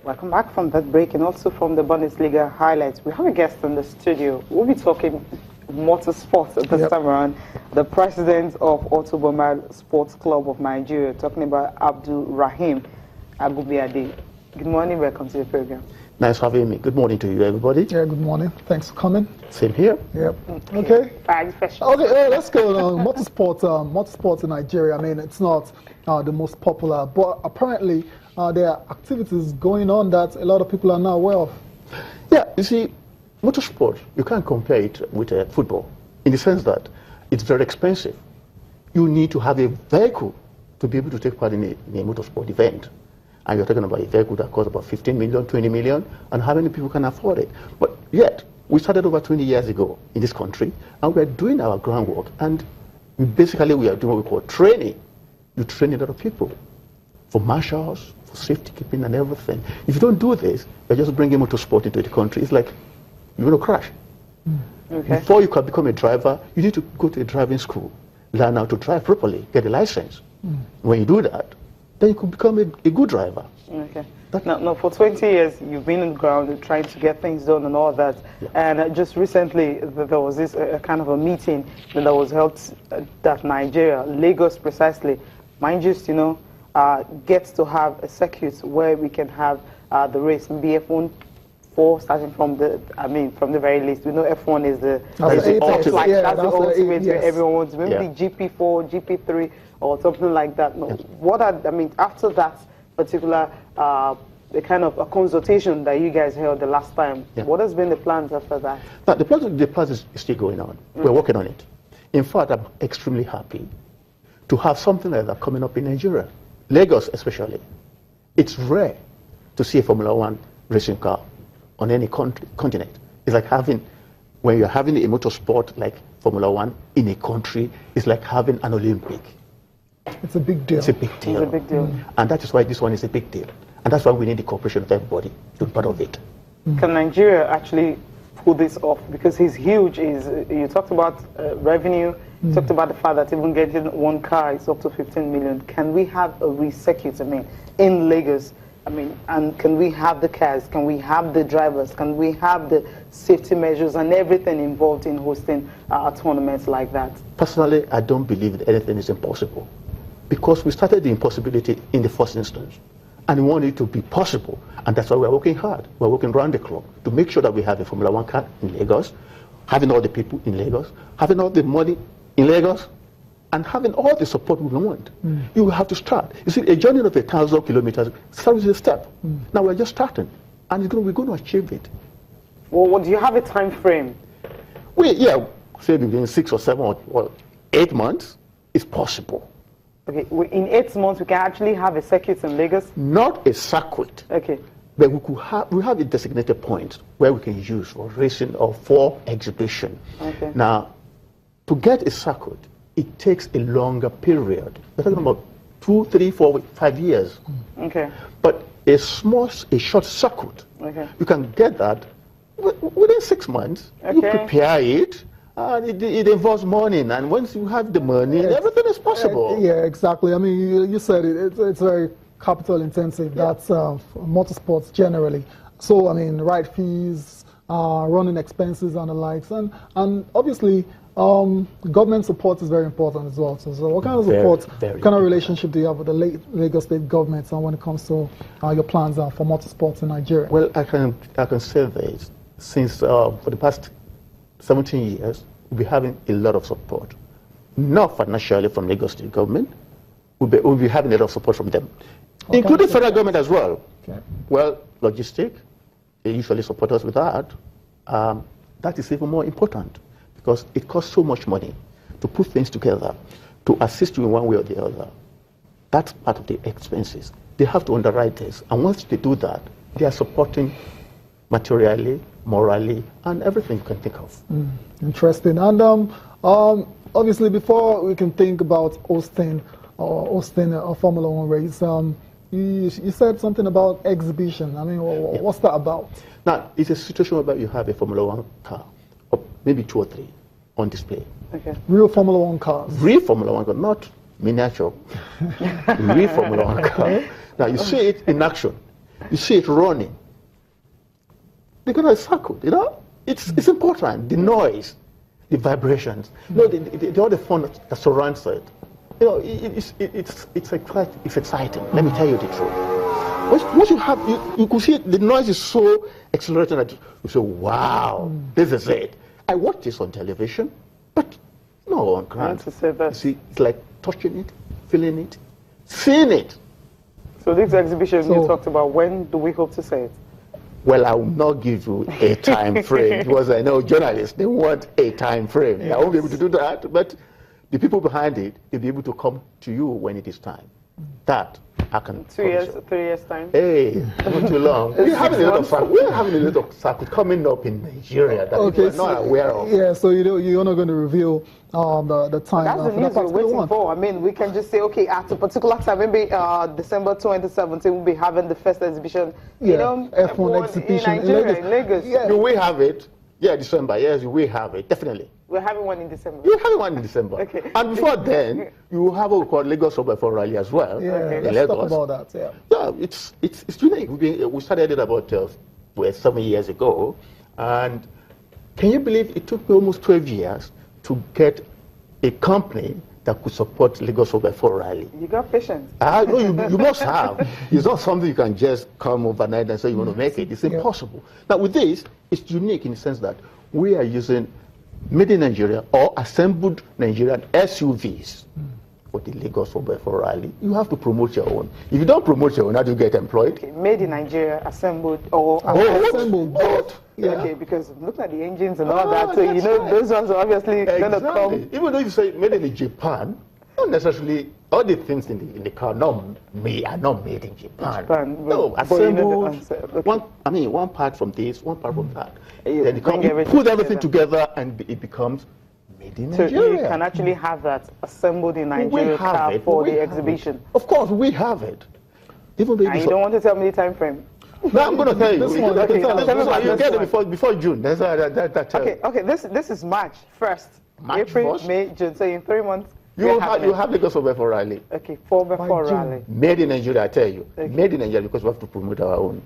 Welcome back from that break and also from the Bundesliga highlights. We have a guest in the studio. We'll be talking motorsports this time around. The president of Automobile Sports Club of Nigeria, talking about Abdul Rahim Agubiade. Good morning, welcome to the program. Nice having me. Good morning to you, everybody. Yeah, good morning. Thanks for coming. Same here. Yep. Okay. Okay, let's go on. Motorsports in Nigeria. I mean, it's not the most popular, but apparently there are activities going on that a lot of people are not aware of. Yeah, you see, motorsport, you can't compare it with football in the sense that it's very expensive. You need to have a vehicle to be able to take part in a motorsport event. And you're talking about a vehicle that costs about 15 million, 20 million, and how many people can afford it? But yet, we started over 20 years ago in this country, and we're doing our groundwork, and we are doing what we call training. You train a lot of people for marshals, for safety keeping and everything. If you don't do this, you're just bringing motorsport into the country. It's like you're going to crash. Okay. Before you can become a driver, you need to go to a driving school, learn how to drive properly, get a license. When you do that, then you could become a good driver. Okay. Now, for 20 years, you've been on the ground trying to get things done and all that. Yeah. And just recently, there was this kind of a meeting that was held that Nigeria, Lagos precisely, mind you, gets to have a circuit where we can have the race in BF1. Starting from the very least, we know F1 is the ultimate, where everyone wants. Maybe GP4, GP3, or something like that. No, after that particular the kind of a consultation that you guys held the last time, what has been the plans after that? Now, the plans is still going on. We're working on it. In fact, I'm extremely happy to have something like that coming up in Nigeria, Lagos especially. It's rare to see a Formula One racing car on any continent. It's like when you're having a motorsport like Formula One in a country, it's like having an Olympic. It's a big deal. It's a big deal. It's a big deal. And that is why this one is a big deal. And that's why we need the cooperation of everybody to be part of it. Can Nigeria actually pull this off? Because it's huge. You talked about revenue, you talked about the fact that even getting one car is up to 15 million. Can we have a race circuit, in Lagos? And can we have the cars? Can we have the drivers? Can we have the safety measures and everything involved in hosting tournaments like that? Personally, I don't believe that anything is impossible, because we started the impossibility in the first instance, and we want it to be possible, and that's why we're working hard. We're working around the clock to make sure that we have a Formula One car in Lagos, having all the people in Lagos, having all the money in Lagos, and having all the support we want. You will have to start. You see, a journey of 1,000 kilometers starts with a step. Now we're just starting, and we're going to achieve it. Well, do you have a time frame? Say between 6 or 7 or 8 months, it's possible. Okay, in 8 months we can actually have a circuit in Lagos? Not a circuit. Okay. But we have a designated point where we can use for racing or for exhibition. Okay. Now, to get a circuit, it takes a longer period. We're talking about 2, 3, 4, 5 years. Okay. But a short circuit, you can get that within 6 months. Okay. You prepare it, and it involves money. And once you have the money, everything is possible. Yeah, exactly. You said it. It's very capital intensive. That's motorsports generally. So, ride fees, running expenses and the likes. And obviously, government support is very important as well. So what kind of support, what kind of relationship do you have with the Lagos state government when it comes to your plans for motorsports in Nigeria? Well, I can say this. Since for the past 17 years, we'll be having a lot of support. Not financially from Lagos state government. We'll be having a lot of support from them, including federal government as well. Okay. Well, logistic, they usually support us with that. That is even more important, because it costs so much money to put things together, to assist you in one way or the other. That's part of the expenses. They have to underwrite this. And once they do that, they are supporting materially, morally, and everything you can think of. Interesting. And obviously, before we can think about hosting a Formula One race, you said something about exhibition. What's that about? Now, it's a situation where you have a Formula One car, or maybe 2 or 3, on display. Okay. Real Formula One cars. Real Formula One car, not miniature. Real Formula One car. Now, you see it in action. You see it running. They're going to circle, you know? It's important. The noise, the vibrations, you know, the all the fun that surrounds it. You know, it's exciting. Let me tell you the truth. Once you have, you could see it, the noise is so exhilarating that you say, wow, this is it. I watch this on television, but no on ground. You see, it's like touching it, feeling it, seeing it. So this exhibition you talked about, when do we hope to see it? Well, I will not give you a time frame because I know journalists, they want a time frame. Yes. I won't be able to do that, but the people behind it, they'll be able to come to you when it is time. That I can. 2 years, 3 years time. Hey, not too long. We're having a lot of circles coming up in Nigeria that people are not aware of. Yeah, so you're not going to reveal the time. That's the news we're waiting for. I mean, we can just say, okay, at a particular time, maybe December 2017, we'll be having the first exhibition. You know, F1 exhibition in Nigeria, in Lagos. Yeah. Do we have it? Yeah, December. Yes, we have it. Definitely. We're having one in December. You're having one in December. Okay. And before then, you have what we call Lagos Sober for Rally as well. Yeah, okay. Let's talk about that. Yeah. Yeah, it's unique. We started it about 7 years ago, and can you believe it took me almost 12 years to get a company that could support Lagos Sober for Rally? You got patience. No, you must have. It's not something you can just come overnight and say you want to make it. It's impossible. Now with this, it's unique in the sense that we are using made in Nigeria or assembled Nigerian SUVs for the Lagos Sober for Rally. You have to promote your own. If you don't promote your own, how do you get employed? Okay, made in Nigeria, assembled or assembled. Both. Yeah. Okay, because look at the engines and all that, so you know right. Those ones are obviously going to come. Even though you say made in Japan, not necessarily all the things in the car are not made in Japan. No, assembled. Okay. One part from this, one part from that. Then you put everything together and it becomes made in Nigeria. So you can actually have that assembled in Nigeria car for the exhibition. Of course, we have it. Even and you don't want to tell me the time frame? No, I'm going to tell you. You get it before June. That's okay. This is March 1st. April, May, June. So in 3 months. You have Lagos Sober for Rally. Okay, for Rally. Made in Nigeria, I tell you. Okay. Made in Nigeria because we have to promote our own.